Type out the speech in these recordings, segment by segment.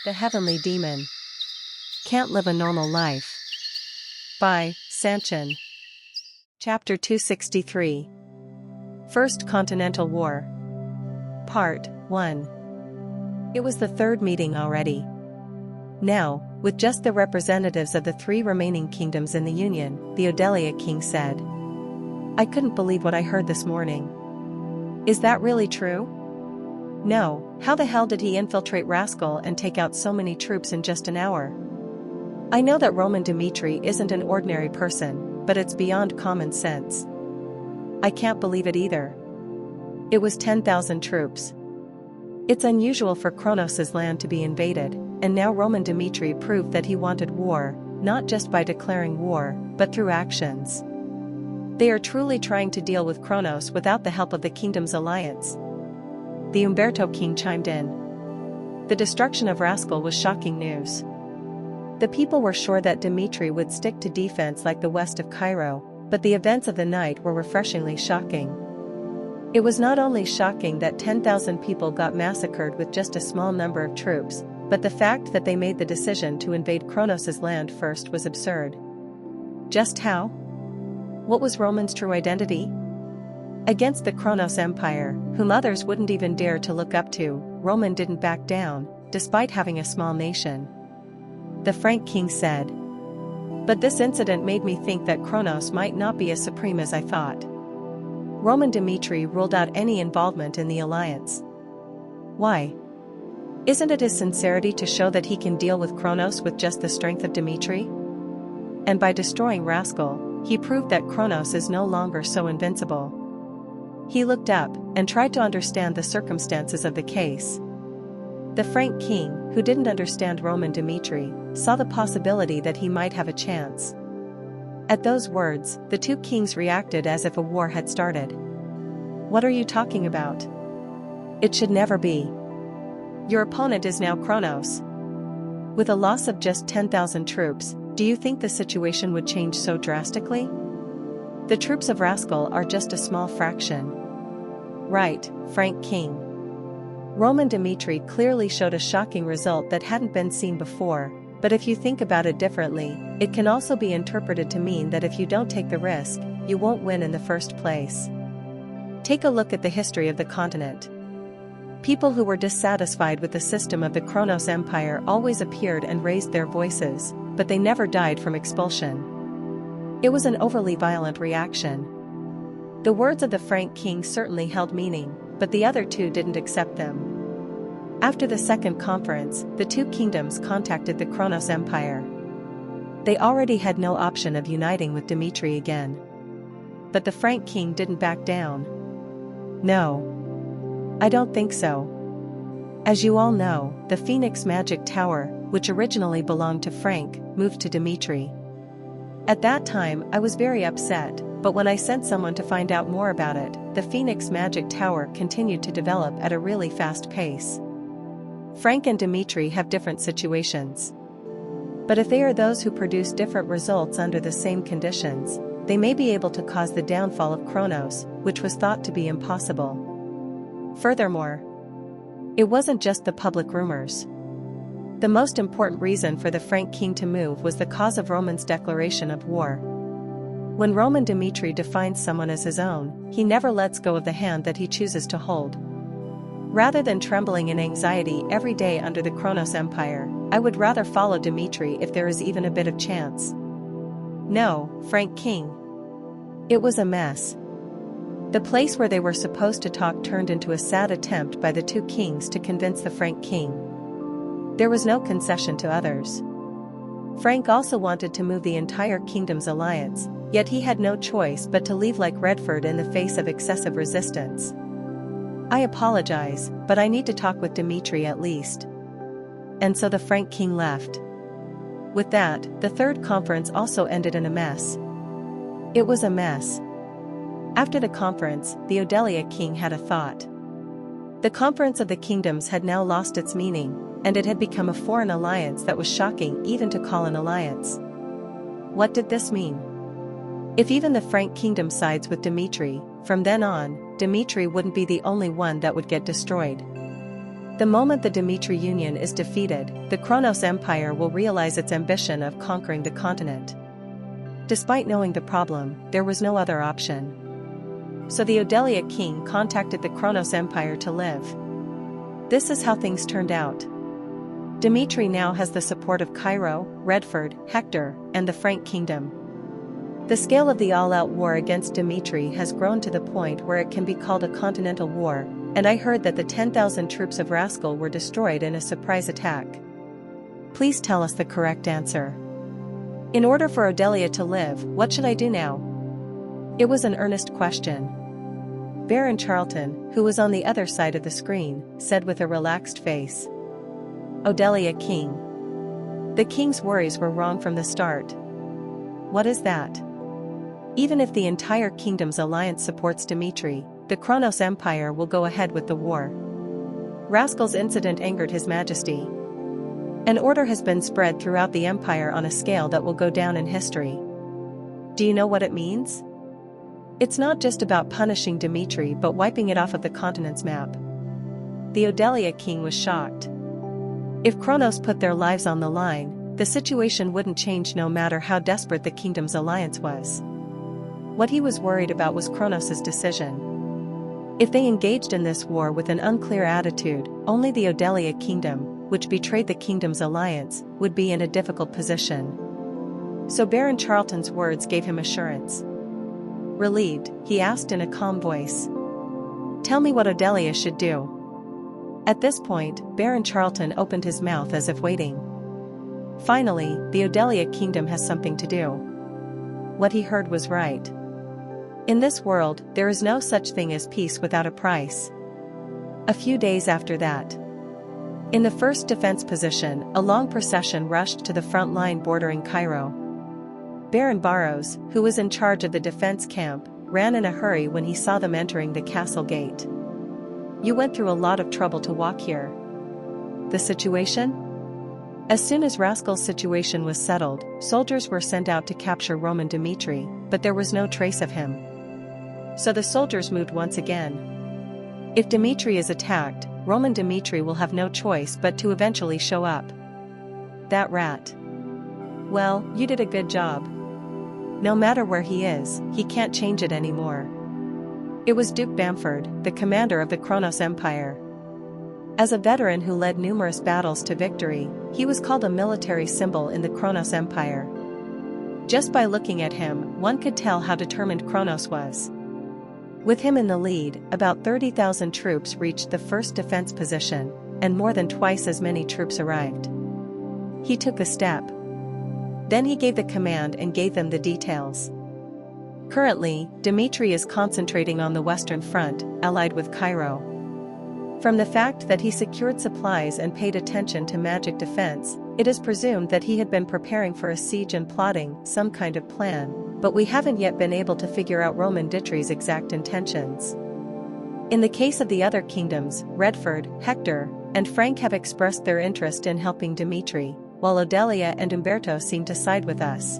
The Heavenly Demon. Can't Live a Normal Life. By Sanchin. Chapter 263. First Continental War. Part 1. It was the third meeting already. Now, with just the representatives of the three remaining kingdoms in the Union, the Odelia king said, "I couldn't believe what I heard this morning." "Is that really true?" "No, how the hell did he infiltrate Rascal and take out so many troops in just an hour?" "I know that Roman Dmitri isn't an ordinary person, but it's beyond common sense." "I can't believe it either. It was 10,000 troops. It's unusual for Kronos' land to be invaded, and now Roman Dmitri proved that he wanted war, not just by declaring war, but through actions. They are truly trying to deal with Kronos without the help of the kingdom's alliance." The Umberto king chimed in. The destruction of Rascal was shocking news. The people were sure that Dmitri would stick to defense like the west of Cairo, but the events of the night were refreshingly shocking. It was not only shocking that 10,000 people got massacred with just a small number of troops, but the fact that they made the decision to invade Kronos' land first was absurd. Just how? What was Roman's true identity? Against the Kronos Empire, whom others wouldn't even dare to look up to, Roman didn't back down, despite having a small nation. The Frank king said. "But this incident made me think that Kronos might not be as supreme as I thought." Roman Dmitri ruled out any involvement in the alliance. Why? Isn't it his sincerity to show that he can deal with Kronos with just the strength of Dmitri? And by destroying Rascal, he proved that Kronos is no longer so invincible. He looked up and tried to understand the circumstances of the case. The Frank king, who didn't understand Roman Dmitri, saw the possibility that he might have a chance. At those words, the two kings reacted as if a war had started. "What are you talking about? It should never be. Your opponent is now Kronos. With a loss of just 10,000 troops, do you think the situation would change so drastically? The troops of Rascal are just a small fraction." "Right, Frank king." Roman Dmitri clearly showed a shocking result that hadn't been seen before, but if you think about it differently, it can also be interpreted to mean that if you don't take the risk, you won't win in the first place. Take a look at the history of the continent. People who were dissatisfied with the system of the Kronos Empire always appeared and raised their voices, but they never died from expulsion. It was an overly violent reaction. The words of the Frank king certainly held meaning, but the other two didn't accept them. After the second conference, the two kingdoms contacted the Kronos Empire. They already had no option of uniting with Dmitri again. But the Frank king didn't back down. "No. I don't think so. As you all know, the Phoenix Magic Tower, which originally belonged to Frank, moved to Dmitri. At that time, I was very upset, but when I sent someone to find out more about it, the Phoenix Magic Tower continued to develop at a really fast pace. Frank and Dmitri have different situations. But if they are those who produce different results under the same conditions, they may be able to cause the downfall of Kronos, which was thought to be impossible. Furthermore, it wasn't just the public rumors. The most important reason for the Frank king to move was the cause of Roman's declaration of war. When Roman Dmitri defines someone as his own, he never lets go of the hand that he chooses to hold. Rather than trembling in anxiety every day under the Kronos Empire, I would rather follow Dmitri if there is even a bit of chance. No, Frank king. It was a mess. The place where they were supposed to talk turned into a sad attempt by the two kings to convince the Frank king. There was no concession to others. Frank also wanted to move the entire kingdom's alliance, yet he had no choice but to leave like Redford in the face of excessive resistance. "I apologize, but I need to talk with Dmitri at least." And so the Frank king left. With that, the third conference also ended in a mess. It was a mess. After the conference, the Odelia king had a thought. The conference of the kingdoms had now lost its meaning, and it had become a foreign alliance that was shocking even to call an alliance. What did this mean? If even the Frank kingdom sides with Dmitri, from then on, Dmitri wouldn't be the only one that would get destroyed. The moment the Dmitry Union is defeated, the Kronos Empire will realize its ambition of conquering the continent. Despite knowing the problem, there was no other option. So the Odelia king contacted the Kronos Empire to live. This is how things turned out. Dmitry now has the support of Cairo, Redford, Hector, and the Frank kingdom. The scale of the all-out war against Dmitry has grown to the point where it can be called a continental war, and I heard that the 10,000 troops of Rascal were destroyed in a surprise attack. Please tell us the correct answer. In order for Odelia to live, what should I do now? It was an earnest question. Baron Charlton, who was on the other side of the screen, said with a relaxed face. Odelia king. The king's worries were wrong from the start. What is that? Even if the entire kingdom's alliance supports Dmitry, the Kronos Empire will go ahead with the war. Rascal's incident angered His Majesty. An order has been spread throughout the empire on a scale that will go down in history. Do you know what it means? It's not just about punishing Dmitry but wiping it off of the continent's map. The Odelia king was shocked. If Kronos put their lives on the line, the situation wouldn't change no matter how desperate the kingdom's alliance was. What he was worried about was Kronos' decision. If they engaged in this war with an unclear attitude, only the Odelia kingdom, which betrayed the kingdom's alliance, would be in a difficult position. So Baron Charlton's words gave him assurance. Relieved, he asked in a calm voice. Tell me what Odelia should do. At this point, Baron Charlton opened his mouth as if waiting. Finally, the Odelia kingdom has something to do. What he heard was right. In this world, there is no such thing as peace without a price. A few days after that, in the first defense position, a long procession rushed to the front line bordering Cairo. Baron Barrows, who was in charge of the defense camp, ran in a hurry when he saw them entering the castle gate. You went through a lot of trouble to walk here. The situation? As soon as Rascal's situation was settled, soldiers were sent out to capture Roman Dmitry, but there was no trace of him. So the soldiers moved once again. If Dmitry is attacked, Roman Dmitry will have no choice but to eventually show up. That rat. Well, you did a good job. No matter where he is, he can't change it anymore. It was Duke Bamford, the commander of the Kronos Empire. As a veteran who led numerous battles to victory, he was called a military symbol in the Kronos Empire. Just by looking at him, one could tell how determined Kronos was. With him in the lead, about 30,000 troops reached the first defense position, and more than twice as many troops arrived. He took a step. Then he gave the command and gave them the details. Currently, Dmitry is concentrating on the Western Front, allied with Cairo. From the fact that he secured supplies and paid attention to magic defense, it is presumed that he had been preparing for a siege and plotting some kind of plan, but we haven't yet been able to figure out Roman Dmitry's exact intentions. In the case of the other kingdoms, Redford, Hector, and Frank have expressed their interest in helping Dmitry, while Odelia and Umberto seem to side with us.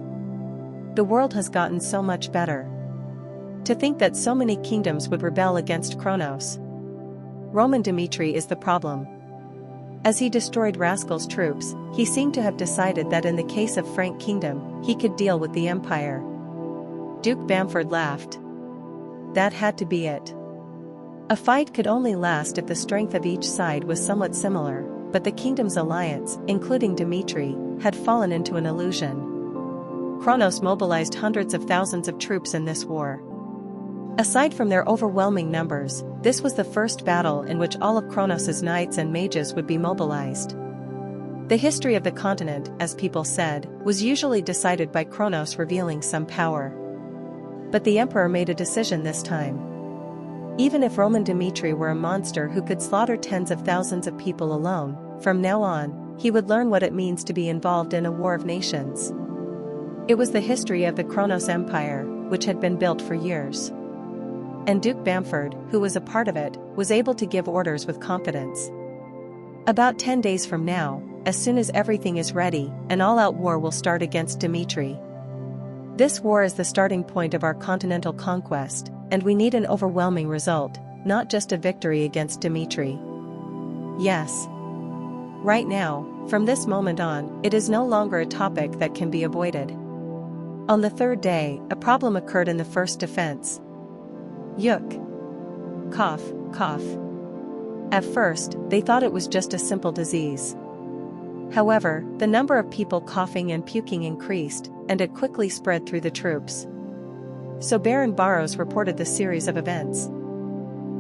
The world has gotten so much better. To think that so many kingdoms would rebel against Kronos. Roman Dmitry is the problem. As he destroyed Rascal's troops, he seemed to have decided that in the case of Frank Kingdom, he could deal with the empire. Duke Bamford laughed. That had to be it. A fight could only last if the strength of each side was somewhat similar, but the kingdom's alliance, including Dmitry, had fallen into an illusion. Kronos mobilized hundreds of thousands of troops in this war. Aside from their overwhelming numbers, this was the first battle in which all of Kronos' knights and mages would be mobilized. The history of the continent, as people said, was usually decided by Kronos revealing some power. But the emperor made a decision this time. Even if Roman Dmitry were a monster who could slaughter tens of thousands of people alone, from now on, he would learn what it means to be involved in a war of nations. It was the history of the Kronos Empire, which had been built for years. And Duke Bamford, who was a part of it, was able to give orders with confidence. About 10 days from now, as soon as everything is ready, an all-out war will start against Dmitry. This war is the starting point of our continental conquest, and we need an overwhelming result, not just a victory against Dmitry. Yes. Right now, from this moment on, it is no longer a topic that can be avoided. On the third day, a problem occurred in the first defense. Yuk. Cough, cough. At first, they thought it was just a simple disease. However, the number of people coughing and puking increased, and it quickly spread through the troops. So Baron Barrows reported the series of events.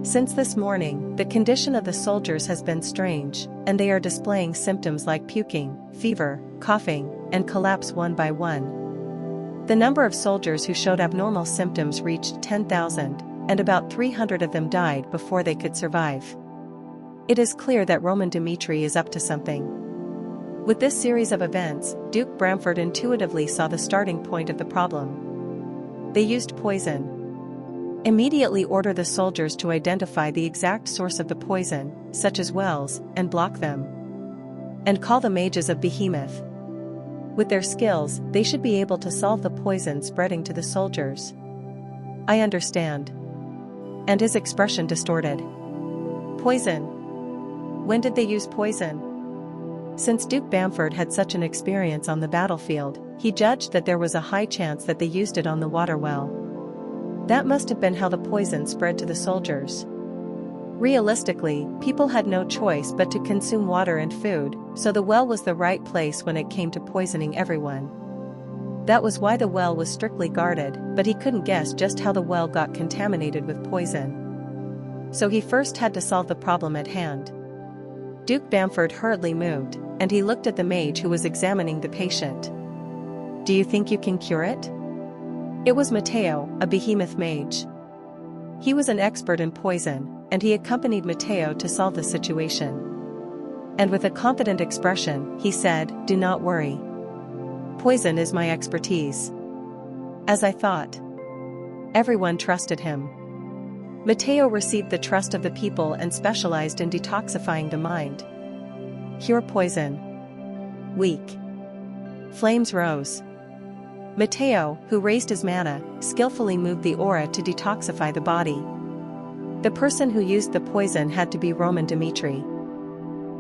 Since this morning, the condition of the soldiers has been strange, and they are displaying symptoms like puking, fever, coughing, and collapse one by one. The number of soldiers who showed abnormal symptoms reached 10,000, and about 300 of them died before they could survive. It is clear that Roman Dmitri is up to something. With this series of events, Duke Bramford intuitively saw the starting point of the problem. They used poison. Immediately order the soldiers to identify the exact source of the poison, such as wells, and block them. And call the mages of Behemoth. With their skills, they should be able to solve the poison spreading to the soldiers. I understand. And his expression distorted. Poison. When did they use poison? Since Duke Bamford had such an experience on the battlefield, he judged that there was a high chance that they used it on the water well. That must have been how the poison spread to the soldiers. Realistically, people had no choice but to consume water and food, so the well was the right place when it came to poisoning everyone. That was why the well was strictly guarded, but he couldn't guess just how the well got contaminated with poison. So he first had to solve the problem at hand. Duke Bamford hurriedly moved, and he looked at the mage who was examining the patient. Do you think you can cure it? It was Matteo, a behemoth mage. He was an expert in poison, and he accompanied Matteo to solve the situation. And with a confident expression, he said, "Do not worry. Poison is my expertise." As I thought. Everyone trusted him. Matteo received the trust of the people and specialized in detoxifying the mind. Cure poison. Weak. Flames rose. Matteo, who raised his mana, skillfully moved the aura to detoxify the body. The person who used the poison had to be Roman Dmitri.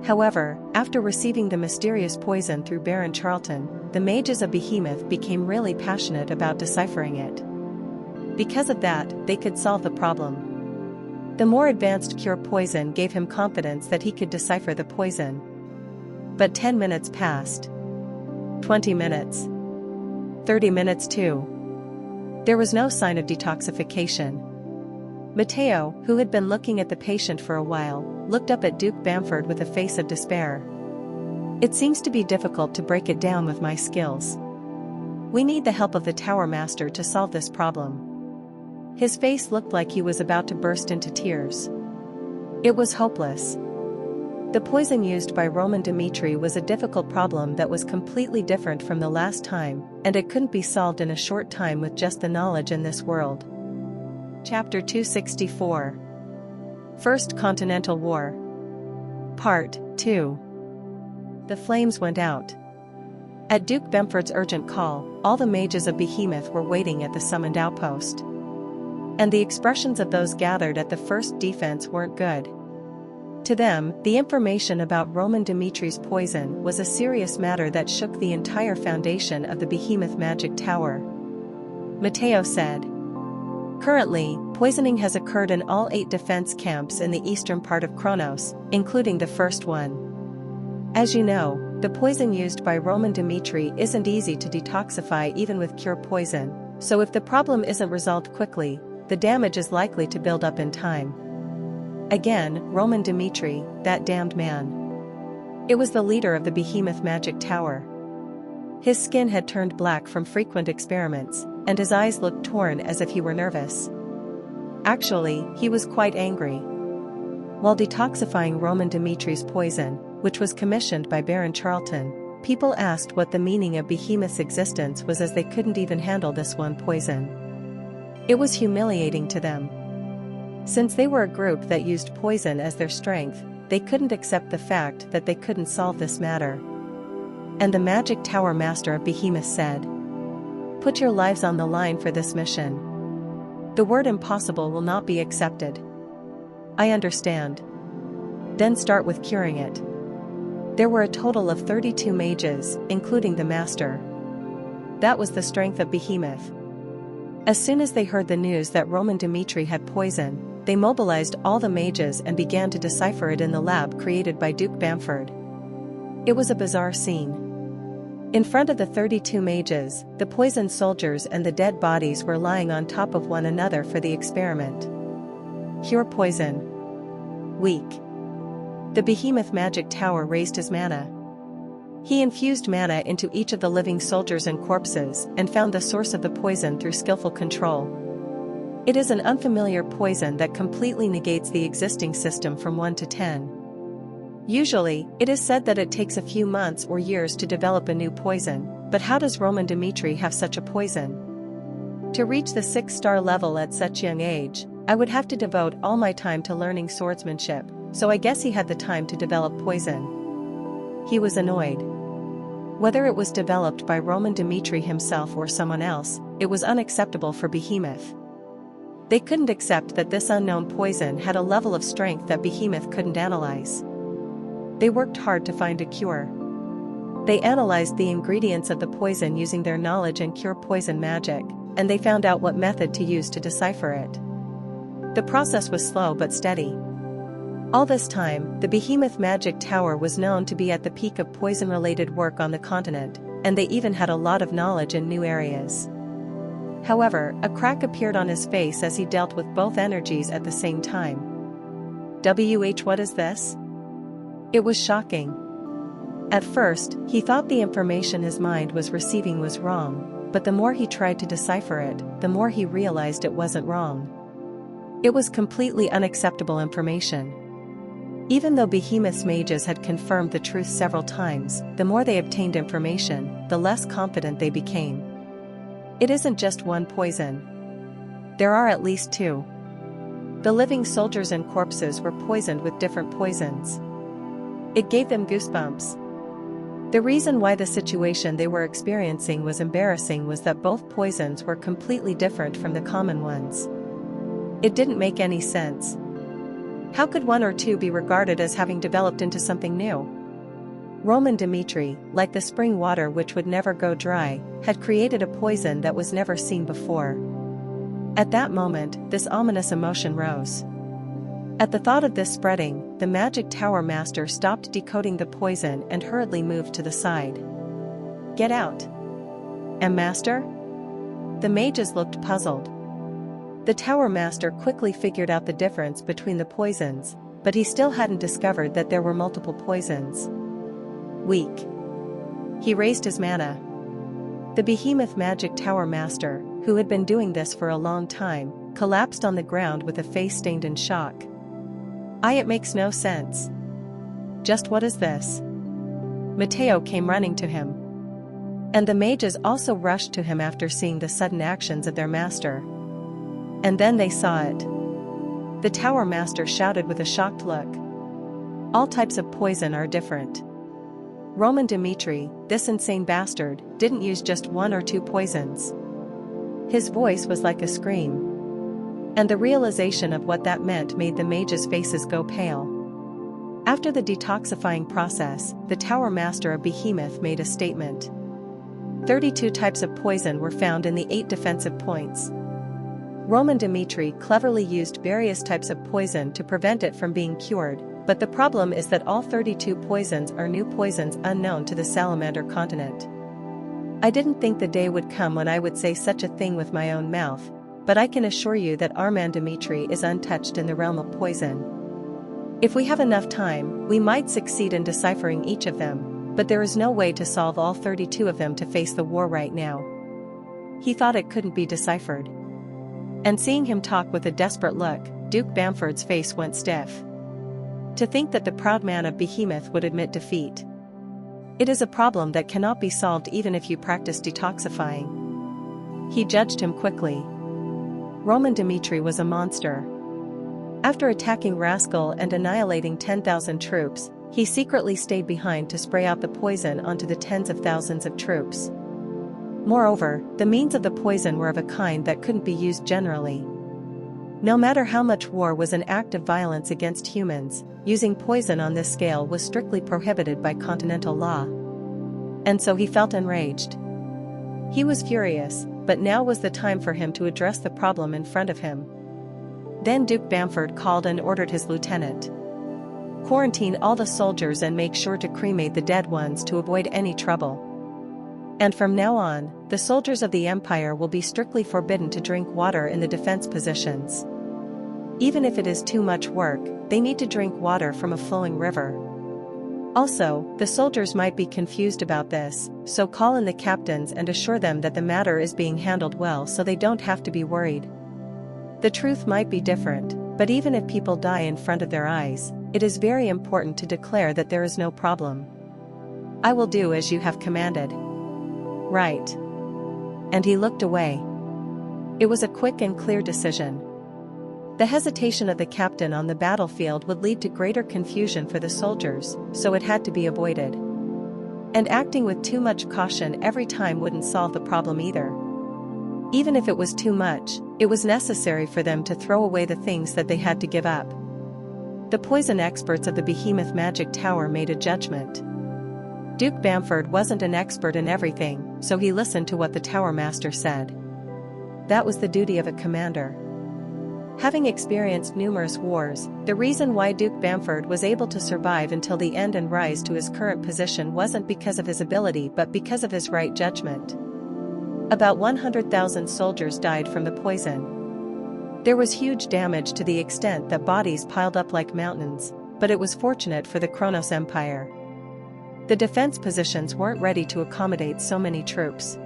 However, after receiving the mysterious poison through Baron Charlton, the mages of Behemoth became really passionate about deciphering it. Because of that, they could solve the problem. The more advanced cure poison gave him confidence that he could decipher the poison. But 10 minutes passed. 20 minutes. 30 minutes too. There was no sign of detoxification. Matteo, who had been looking at the patient for a while, looked up at Duke Bamford with a face of despair. It seems to be difficult to break it down with my skills. We need the help of the Tower Master to solve this problem. His face looked like he was about to burst into tears. It was hopeless. The poison used by Roman Dmitri was a difficult problem that was completely different from the last time, and it couldn't be solved in a short time with just the knowledge in this world. Chapter 264. First Continental War. Part 2. The flames went out. At Duke Bamford's urgent call, all the mages of Behemoth were waiting at the summoned outpost. And the expressions of those gathered at the first defense weren't good. To them, the information about Roman Dimitri's poison was a serious matter that shook the entire foundation of the Behemoth Magic Tower. Matteo said, "Currently, poisoning has occurred in all 8 defense camps in the eastern part of Kronos, including the first one. As you know, the poison used by Roman Dmitri isn't easy to detoxify even with cure poison, so if the problem isn't resolved quickly, the damage is likely to build up in time." Again, Roman Dmitri, that damned man. It was the leader of the Behemoth Magic Tower. His skin had turned black from frequent experiments, and his eyes looked torn as if he were nervous. Actually, he was quite angry. While detoxifying Roman Dimitri's poison, which was commissioned by Baron Charlton, people asked what the meaning of Behemoth's existence was, as they couldn't even handle this one poison. It was humiliating to them. Since they were a group that used poison as their strength, they couldn't accept the fact that they couldn't solve this matter. And the Magic Tower Master of Behemoth said, "Put your lives on the line for this mission. The word impossible will not be accepted." "I understand." then start with curing it. There were a total of 32 mages, including the master. That was the strength of Behemoth. As soon as they heard the news that Roman Dimitri had poison, they mobilized all the mages and began to decipher it in the lab created by Duke Bamford. It was a bizarre scene. In front of the 32 mages, the poisoned soldiers and the dead bodies were lying on top of one another for the experiment. Cure poison. Weak. The Behemoth magic tower raised his mana. He infused mana into each of the living soldiers and corpses and found the source of the poison through skillful control. It is an unfamiliar poison that completely negates the existing system from 1 to 10. Usually, it is said that it takes a few months or years to develop a new poison, but how does Roman Dimitri have such a poison? To reach the 6-star level at such young age, I would have to devote all my time to learning swordsmanship, so I guess he had the time to develop poison. He was annoyed. Whether it was developed by Roman Dimitri himself or someone else, it was unacceptable for Behemoth. They couldn't accept that this unknown poison had a level of strength that Behemoth couldn't analyze. They worked hard to find a cure. They analyzed the ingredients of the poison using their knowledge and cure poison magic, and they found out what method to use to decipher it. The process was slow but steady. All this time, the Behemoth magic tower was known to be at the peak of poison-related work on the continent, and they even had a lot of knowledge in new areas. However, a crack appeared on his face as he dealt with both energies at the same time. What is this? It was shocking. At first, he thought the information his mind was receiving was wrong, but the more he tried to decipher it, the more he realized it wasn't wrong. It was completely unacceptable information. Even though Behemoth's mages had confirmed the truth several times, the more they obtained information, the less confident they became. It isn't just one poison. There are at least 2. The living soldiers and corpses were poisoned with different poisons. It gave them goosebumps. The reason why the situation they were experiencing was embarrassing was that both poisons were completely different from the common ones. It didn't make any sense. How could 1 or 2 be regarded as having developed into something new? Roman Dimitri, like the spring water which would never go dry, had created a poison that was never seen before. At that moment, this ominous emotion rose. At the thought of this spreading, the magic tower master stopped decoding the poison and hurriedly moved to the side. Get out. Master? The mages looked puzzled. The tower master quickly figured out the difference between the poisons, but he still hadn't discovered that there were multiple poisons. Weak. He raised his mana. The Behemoth magic tower master, who had been doing this for a long time, collapsed on the ground with a face stained in shock. It makes no sense. Just what is this? Matteo came running to him. And the mages also rushed to him after seeing the sudden actions of their master. And then they saw it. The tower master shouted with a shocked look. All types of poison are different. Roman Dimitri, this insane bastard, didn't use just 1 or 2 poisons. His voice was like a scream. And the realization of what that meant made the mages' faces go pale. After the detoxifying process, the tower master of Behemoth made a statement. 32 types of poison were found in the 8 defensive points. Roman Dimitri cleverly used various types of poison to prevent it from being cured, but the problem is that all 32 poisons are new poisons unknown to the Salamander continent. I didn't think the day would come when I would say such a thing with my own mouth, but I can assure you that Roman Dimitri is untouched in the realm of poison. If we have enough time, we might succeed in deciphering each of them, but there is no way to solve all 32 of them to face the war right now. He thought it couldn't be deciphered. And seeing him talk with a desperate look, Duke Bamford's face went stiff. To think that the proud man of Behemoth would admit defeat. It is a problem that cannot be solved even if you practice detoxifying. He judged him quickly. Roman Dimitri was a monster. After attacking Rascal and annihilating 10,000 troops, he secretly stayed behind to spray out the poison onto the tens of thousands of troops. Moreover, the means of the poison were of a kind that couldn't be used generally. No matter how much war was an act of violence against humans, using poison on this scale was strictly prohibited by Continental law. And so he felt enraged. He was furious, but now was the time for him to address the problem in front of him. Then Duke Bamford called and ordered his lieutenant. Quarantine all the soldiers and make sure to cremate the dead ones to avoid any trouble. And from now on, the soldiers of the Empire will be strictly forbidden to drink water in the defense positions. Even if it is too much work, they need to drink water from a flowing river. Also, the soldiers might be confused about this, so call in the captains and assure them that the matter is being handled well so they don't have to be worried. The truth might be different, but even if people die in front of their eyes, it is very important to declare that there is no problem. I will do as you have commanded. Right. And he looked away. It was a quick and clear decision. The hesitation of the captain on the battlefield would lead to greater confusion for the soldiers, so it had to be avoided. And acting with too much caution every time wouldn't solve the problem either. Even if it was too much, it was necessary for them to throw away the things that they had to give up. The poison experts of the Behemoth Magic Tower made a judgment. Duke Bamford wasn't an expert in everything, so he listened to what the Tower Master said. That was the duty of a commander. Having experienced numerous wars, the reason why Duke Bamford was able to survive until the end and rise to his current position wasn't because of his ability but because of his right judgment. About 100,000 soldiers died from the poison. There was huge damage to the extent that bodies piled up like mountains, but it was fortunate for the Kronos Empire. The defense positions weren't ready to accommodate so many troops.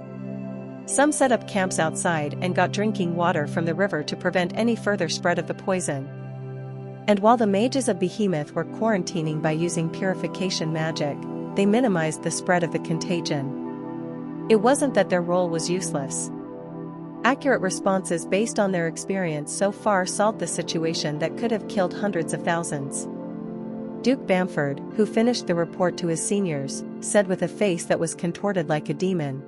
Some set up camps outside and got drinking water from the river to prevent any further spread of the poison. And while the mages of Behemoth were quarantining by using purification magic, they minimized the spread of the contagion. It wasn't that their role was useless. Accurate responses based on their experience so far solved the situation that could have killed hundreds of thousands. Duke Bamford, who finished the report to his seniors, said with a face that was contorted like a demon,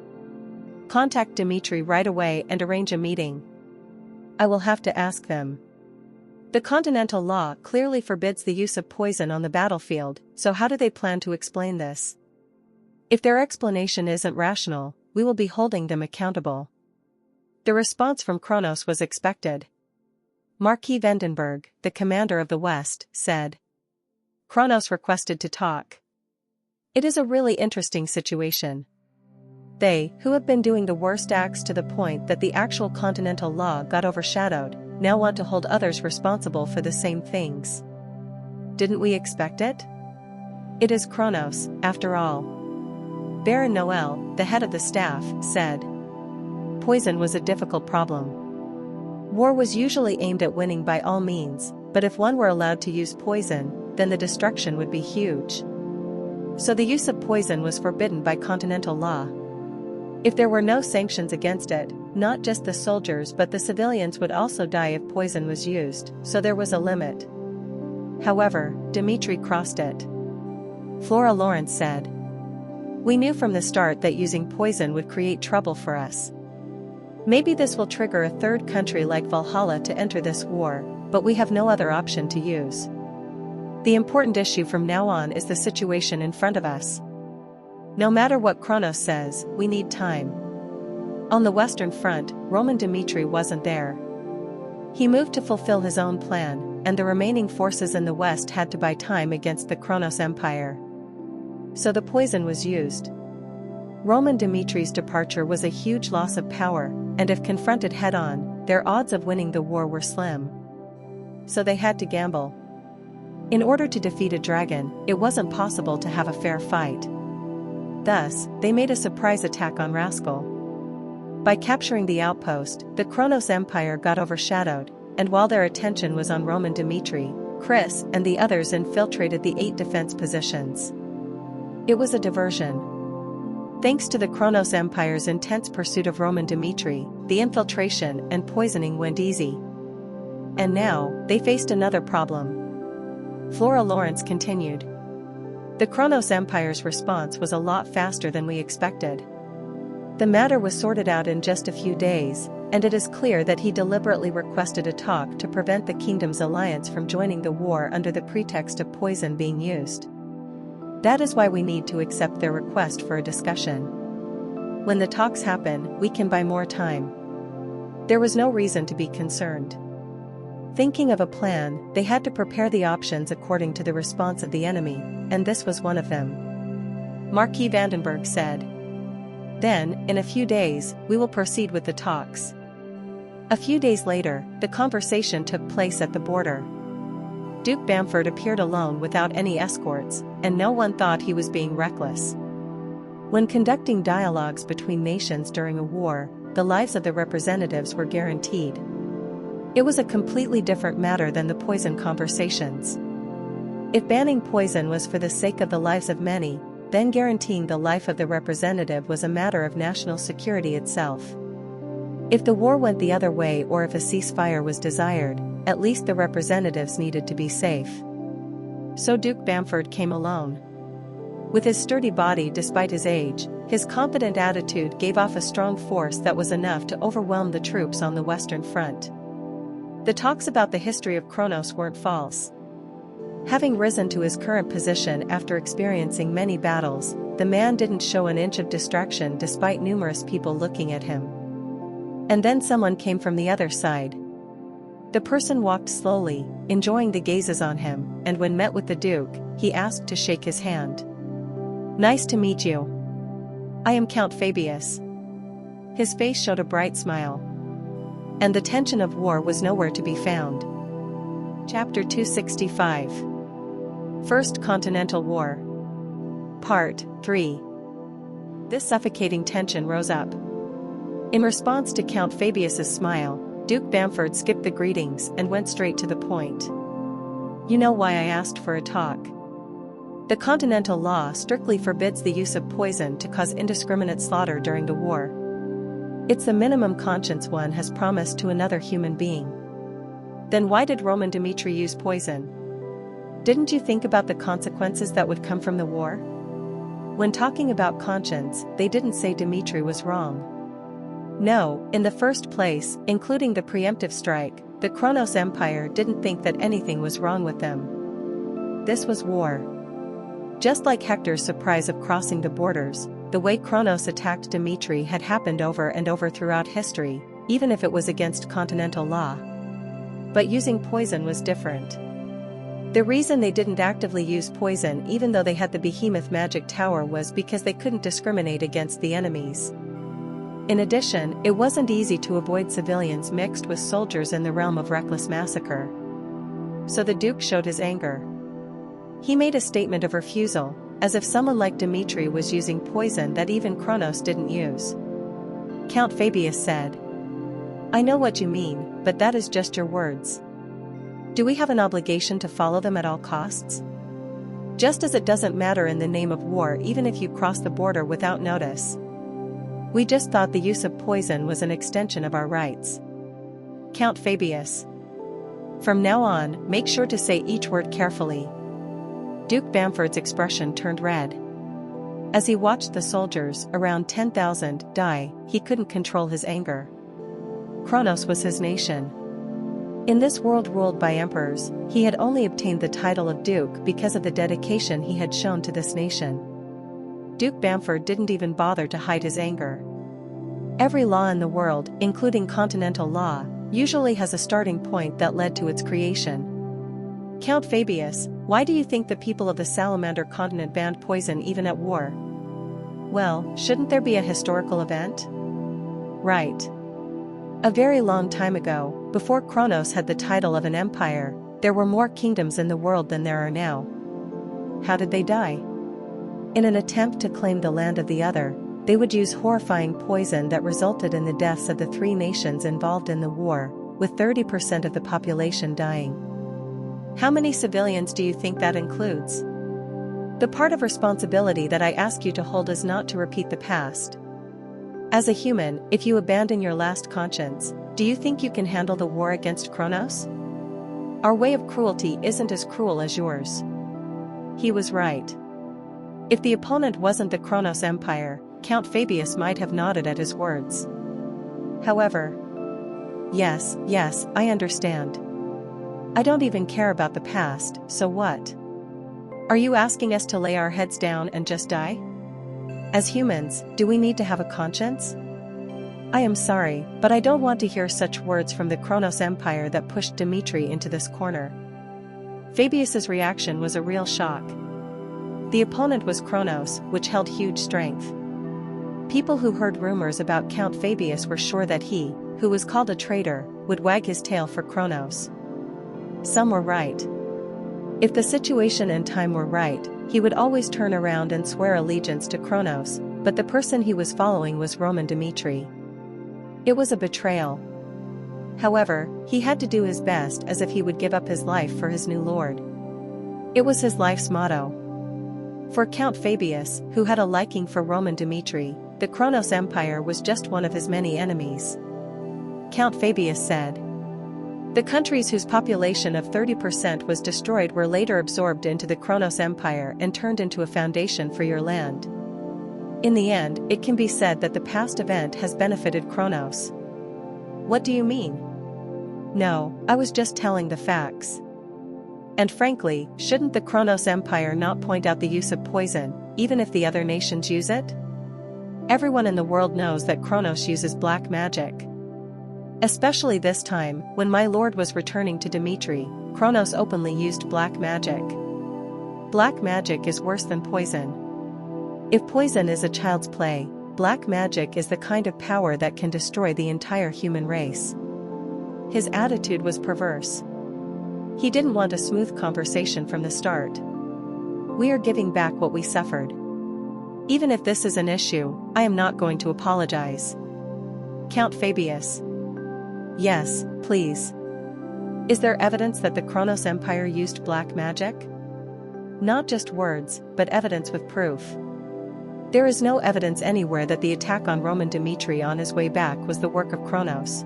"Contact Dmitri right away and arrange a meeting. I will have to ask them. The Continental law clearly forbids the use of poison on the battlefield, so how do they plan to explain this? If their explanation isn't rational, we will be holding them accountable." The response from Kronos was expected. Marquis Vandenberg, the commander of the West, said. Kronos requested to talk. It is a really interesting situation. They, who have been doing the worst acts to the point that the actual Continental law got overshadowed, now want to hold others responsible for the same things. Didn't we expect it? It is Kronos, after all. Baron Noel, the head of the staff, said. Poison was a difficult problem. War was usually aimed at winning by all means, but if one were allowed to use poison, then the destruction would be huge. So the use of poison was forbidden by Continental law. If there were no sanctions against it, not just the soldiers but the civilians would also die if poison was used, so there was a limit. However, Dmitri crossed it. Flora Lawrence said. We knew from the start that using poison would create trouble for us. Maybe this will trigger a third country like Valhalla to enter this war, but we have no other option to use. The important issue from now on is the situation in front of us. No matter what Kronos says, we need time. On the Western Front, Roman Dmitri wasn't there. He moved to fulfill his own plan, and the remaining forces in the West had to buy time against the Kronos Empire. So the poison was used. Roman Dmitri's departure was a huge loss of power, and if confronted head-on, their odds of winning the war were slim. So they had to gamble. In order to defeat a dragon, it wasn't possible to have a fair fight. Thus, they made a surprise attack on Rascal. By capturing the outpost, the Kronos Empire got overshadowed, and while their attention was on Roman Dmitri, Chris and the others infiltrated the 8 defense positions. It was a diversion. Thanks to the Kronos Empire's intense pursuit of Roman Dmitri, the infiltration and poisoning went easy. And now, they faced another problem. Flora Lawrence continued. The Kronos Empire's response was a lot faster than we expected. The matter was sorted out in just a few days, and it is clear that he deliberately requested a talk to prevent the kingdom's alliance from joining the war under the pretext of poison being used. That is why we need to accept their request for a discussion. When the talks happen, we can buy more time. There was no reason to be concerned. Thinking of a plan, they had to prepare the options according to the response of the enemy, and this was one of them. Marquis Vandenberg said. Then, in a few days, we will proceed with the talks. A few days later, the conversation took place at the border. Duke Bamford appeared alone without any escorts, and no one thought he was being reckless. When conducting dialogues between nations during a war, the lives of the representatives were guaranteed. It was a completely different matter than the poison conversations. If banning poison was for the sake of the lives of many, then guaranteeing the life of the representative was a matter of national security itself. If the war went the other way or if a ceasefire was desired, at least the representatives needed to be safe. So Duke Bamford came alone. With his sturdy body despite his age, his confident attitude gave off a strong force that was enough to overwhelm the troops on the Western Front. The talks about the history of Kronos weren't false. Having risen to his current position after experiencing many battles, the man didn't show an inch of distraction despite numerous people looking at him. And then someone came from the other side. The person walked slowly, enjoying the gazes on him, and when met with the Duke, he asked to shake his hand. "Nice to meet you. I am Count Fabius." His face showed a bright smile. And the tension of war was nowhere to be found. Chapter 265. First Continental War. Part 3. This suffocating tension rose up. In response to Count Fabius's smile, Duke Bamford skipped the greetings and went straight to the point. "You know why I asked for a talk. The Continental law strictly forbids the use of poison to cause indiscriminate slaughter during the war. It's the minimum conscience one has promised to another human being. Then why did Roman Dmitri use poison? Didn't you think about the consequences that would come from the war? When talking about conscience, they didn't say Dmitri was wrong. No, in the first place, including the preemptive strike, the Kronos Empire didn't think that anything was wrong with them. This was war. Just like Hector's surprise of crossing the borders, the way Kronos attacked Dmitri had happened over and over throughout history, even if it was against Continental law. But using poison was different. The reason they didn't actively use poison even though they had the behemoth magic tower was because they couldn't discriminate against the enemies. In addition, it wasn't easy to avoid civilians mixed with soldiers in the realm of reckless massacre. So the Duke showed his anger. He made a statement of refusal, as if someone like Dmitri was using poison that even Kronos didn't use. Count Fabius said, "I know what you mean, but that is just your words. Do we have an obligation to follow them at all costs? Just as it doesn't matter in the name of war even if you cross the border without notice. We just thought the use of poison was an extension of our rights." Count Fabius. From now on, make sure to say each word carefully. Duke Bamford's expression turned red. As he watched the soldiers, around 10,000, die, he couldn't control his anger. Kronos was his nation. In this world ruled by emperors, he had only obtained the title of Duke because of the dedication he had shown to this nation. Duke Bamford didn't even bother to hide his anger. Every law in the world, including Continental law, usually has a starting point that led to its creation. Count Fabius, why do you think the people of the Salamander continent banned poison even at war? Well, shouldn't there be a historical event? Right. A very long time ago, before Kronos had the title of an empire, there were more kingdoms in the world than there are now. How did they die? In an attempt to claim the land of the other, they would use horrifying poison that resulted in the deaths of the three nations involved in the war, with 30% of the population dying. How many civilians do you think that includes? The part of responsibility that I ask you to hold is not to repeat the past. As a human, if you abandon your last conscience, do you think you can handle the war against Kronos? Our way of cruelty isn't as cruel as yours. He was right. If the opponent wasn't the Kronos Empire, Count Fabius might have nodded at his words. However, Yes, yes, I understand. I don't even care about the past, so what? Are you asking us to lay our heads down and just die? As humans, do we need to have a conscience? I am sorry, but I don't want to hear such words from the Kronos Empire that pushed Dmitri into this corner. Fabius's reaction was a real shock. The opponent was Kronos, which held huge strength. People who heard rumors about Count Fabius were sure that he, who was called a traitor, would wag his tail for Kronos. Some were right. If the situation and time were right, he would always turn around and swear allegiance to Kronos, but the person he was following was Roman Dmitri. It was a betrayal. However, he had to do his best as if he would give up his life for his new lord. It was his life's motto. For Count Fabius, who had a liking for Roman Dmitri, the Kronos Empire was just one of his many enemies. Count Fabius said, "The countries whose population of 30% was destroyed were later absorbed into the Kronos Empire and turned into a foundation for your land. In the end, it can be said that the past event has benefited Kronos." What do you mean? No, I was just telling the facts. And frankly, shouldn't the Kronos Empire not point out the use of poison, even if the other nations use it? Everyone in the world knows that Kronos uses black magic. Especially this time, when my lord was returning to Dmitri, Kronos openly used black magic. Black magic is worse than poison. If poison is a child's play, black magic is the kind of power that can destroy the entire human race. His attitude was perverse. He didn't want a smooth conversation from the start. We are giving back what we suffered. Even if this is an issue, I am not going to apologize. Count Fabius. Yes, please. Is there evidence that the Kronos Empire used black magic? Not just words, but evidence with proof. There is no evidence anywhere that the attack on Roman Dmitri on his way back was the work of Kronos.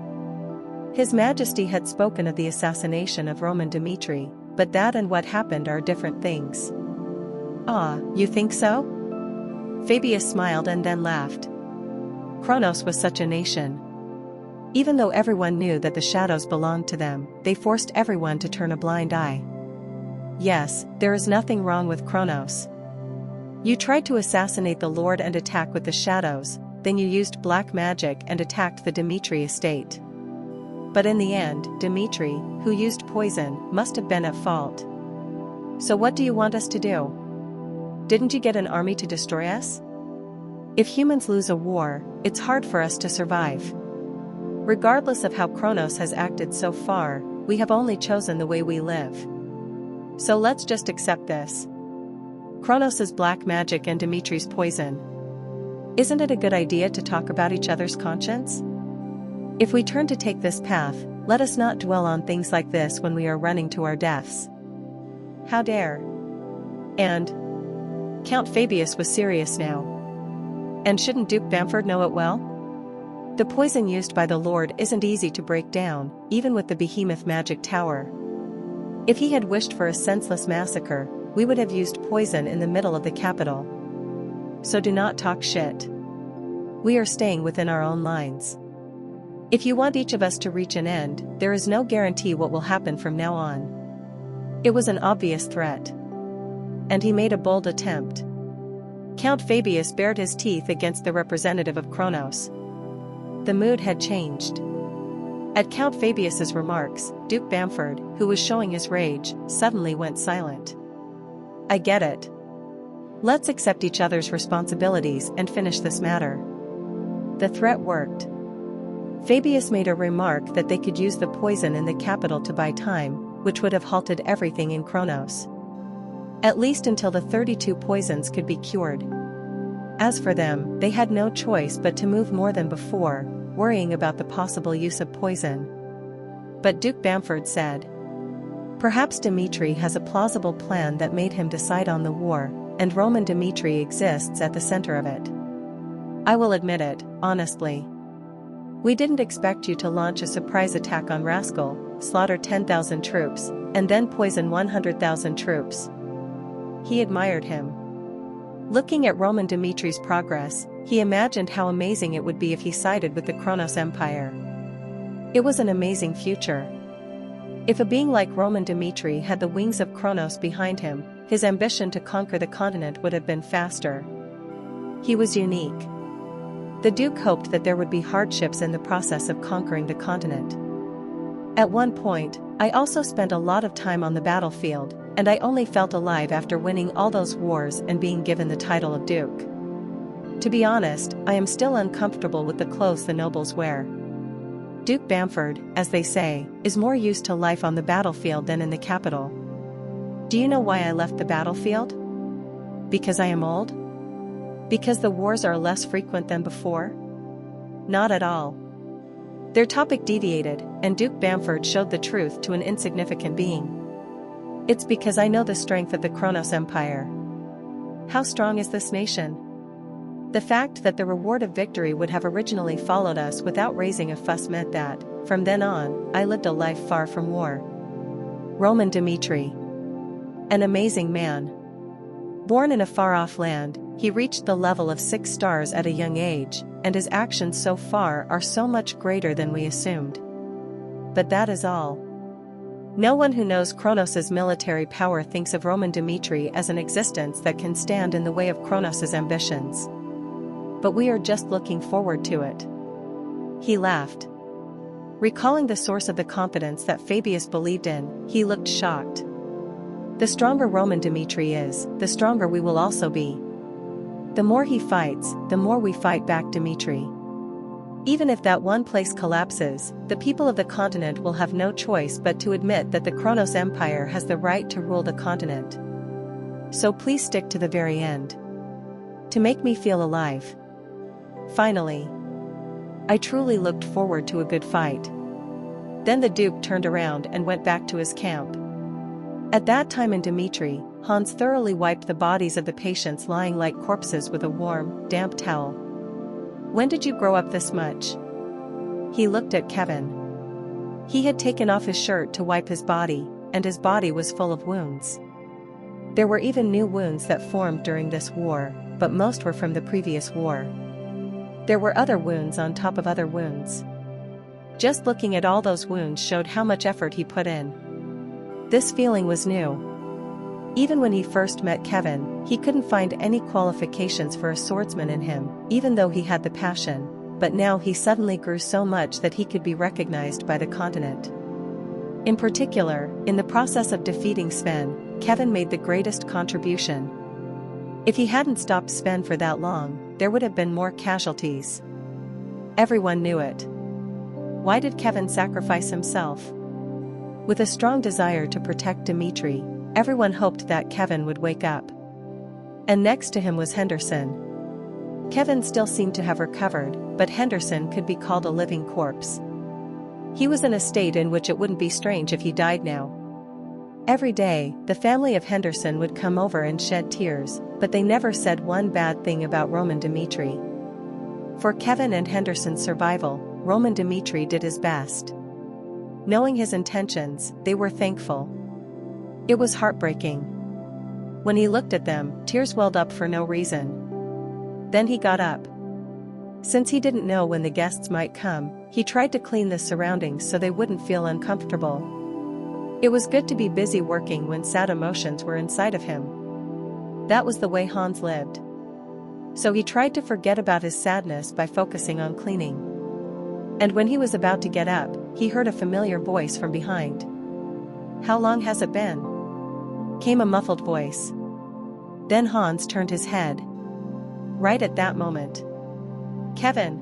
His Majesty had spoken of the assassination of Roman Dmitri, but that and what happened are different things. Ah, you think so? Fabius smiled and then laughed. Kronos was such a nation. Even though everyone knew that the shadows belonged to them, they forced everyone to turn a blind eye. Yes, there is nothing wrong with Kronos. You tried to assassinate the Lord and attack with the shadows, then you used black magic and attacked the Dmitri estate. But in the end, Dmitri, who used poison, must have been at fault. So what do you want us to do? Didn't you get an army to destroy us? If humans lose a war, it's hard for us to survive. Regardless of how Kronos has acted so far, we have only chosen the way we live. So let's just accept this. Kronos' black magic and Dmitri's poison. Isn't it a good idea to talk about each other's conscience? If we turn to take this path, let us not dwell on things like this when we are running to our deaths. How dare? And Count Fabius was serious now. And shouldn't Duke Bamford know it well? The poison used by the Lord isn't easy to break down, even with the behemoth magic tower. If he had wished for a senseless massacre, we would have used poison in the middle of the capital. So do not talk shit. We are staying within our own lines. If you want each of us to reach an end, there is no guarantee what will happen from now on. It was an obvious threat. And he made a bold attempt. Count Fabius bared his teeth against the representative of Kronos. The mood had changed. At Count Fabius's remarks, Duke Bamford, who was showing his rage, suddenly went silent. I get it. Let's accept each other's responsibilities and finish this matter. The threat worked. Fabius made a remark that they could use the poison in the capital to buy time, which would have halted everything in Kronos. At least until the 32 poisons could be cured. As for them, they had no choice but to move more than before, worrying about the possible use of poison. But Duke Bamford said, perhaps Dmitri has a plausible plan that made him decide on the war, and Roman Dmitri exists at the center of it. I will admit it, honestly. We didn't expect you to launch a surprise attack on Rascal, slaughter 10,000 troops, and then poison 100,000 troops. He admired him. Looking at Roman Dmitri's progress, he imagined how amazing it would be if he sided with the Kronos Empire. It was an amazing future. If a being like Roman Dmitri had the wings of Kronos behind him, his ambition to conquer the continent would have been faster. He was unique. The Duke hoped that there would be hardships in the process of conquering the continent. At one point, I also spent a lot of time on the battlefield, and I only felt alive after winning all those wars and being given the title of Duke. To be honest, I am still uncomfortable with the clothes the nobles wear. Duke Bamford, as they say, is more used to life on the battlefield than in the capital. Do you know why I left the battlefield? Because I am old? Because the wars are less frequent than before? Not at all. Their topic deviated, and Duke Bamford showed the truth to an insignificant being. It's because I know the strength of the Kronos Empire. How strong is this nation? The fact that the reward of victory would have originally followed us without raising a fuss meant that, from then on, I lived a life far from war. Roman Dmitri. An amazing man. Born in a far-off land, he reached the level of 6 stars at a young age, and his actions so far are so much greater than we assumed. But that is all. No one who knows Kronos' military power thinks of Roman Dmitri as an existence that can stand in the way of Kronos' ambitions. But we are just looking forward to it. He laughed. Recalling the source of the confidence that Fabius believed in, he looked shocked. The stronger Roman Dmitri is, the stronger we will also be. The more he fights, the more we fight back, Dmitri. Even if that one place collapses, the people of the continent will have no choice but to admit that the Kronos Empire has the right to rule the continent. So please stick to the very end. To make me feel alive. Finally. I truly looked forward to a good fight. Then the Duke turned around and went back to his camp. At that time in Dmitri, Hans thoroughly wiped the bodies of the patients lying like corpses with a warm, damp towel. When did you grow up this much? He looked at Kevin. He had taken off his shirt to wipe his body, and his body was full of wounds. There were even new wounds that formed during this war, but most were from the previous war. There were other wounds on top of other wounds. Just looking at all those wounds showed how much effort he put in. This feeling was new. Even when he first met Kevin, he couldn't find any qualifications for a swordsman in him, even though he had the passion, but now he suddenly grew so much that he could be recognized by the continent. In particular, in the process of defeating Sven, Kevin made the greatest contribution. If he hadn't stopped Sven for that long, there would have been more casualties. Everyone knew it. Why did Kevin sacrifice himself? With a strong desire to protect Dmitri, everyone hoped that Kevin would wake up. And next to him was Henderson. Kevin still seemed to have recovered, but Henderson could be called a living corpse. He was in a state in which it wouldn't be strange if he died now. Every day, the family of Henderson would come over and shed tears, but they never said one bad thing about Roman Dmitri. For Kevin and Henderson's survival, Roman Dmitri did his best. Knowing his intentions, they were thankful. It was heartbreaking. When he looked at them, tears welled up for no reason. Then he got up. Since he didn't know when the guests might come, he tried to clean the surroundings so they wouldn't feel uncomfortable. It was good to be busy working when sad emotions were inside of him. That was the way Hans lived. So he tried to forget about his sadness by focusing on cleaning. And when he was about to get up, he heard a familiar voice from behind. "How long has it been?" came a muffled voice. Then Hans turned his head. Right at that moment, Kevin,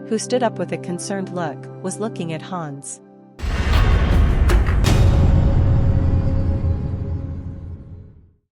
who stood up with a concerned look, was looking at Hans.